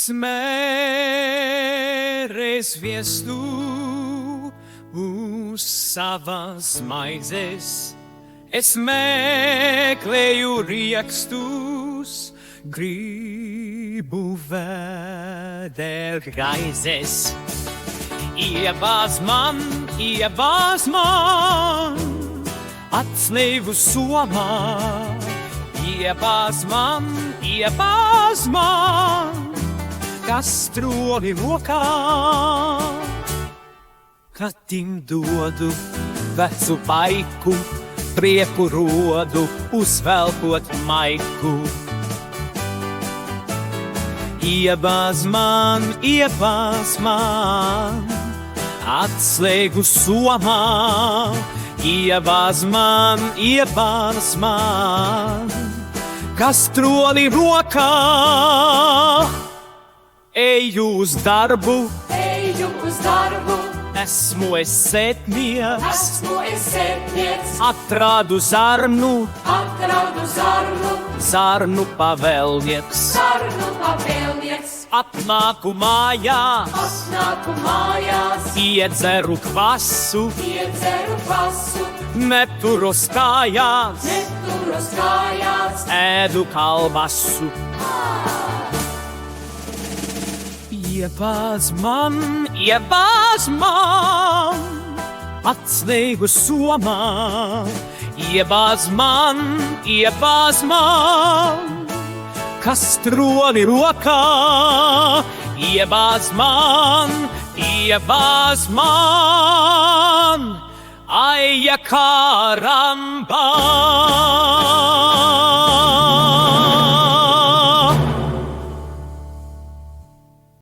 Smērēs viestu uz savas maizes, es meklēju riekstus, gribu vēder raizes. Iebāz man, atslēgu somā, iebāz man, kas stroli lokā, kad tim dodu vecu paiku, prieku rodu, uzvelkot maiku. Iebāz man, atslēgu somā, iebāz man, kas troli rokā. Eju uz darbu, esmu es sētnieks, atradu zarnu, pavēlnieks. Atnāku mājās, iedzeru kvasu, neturos kājās, ēdu kalbasu. Iebāz man, atslēgu somā, iebāz man, kas troli rokā, iebāz man, aija karamba.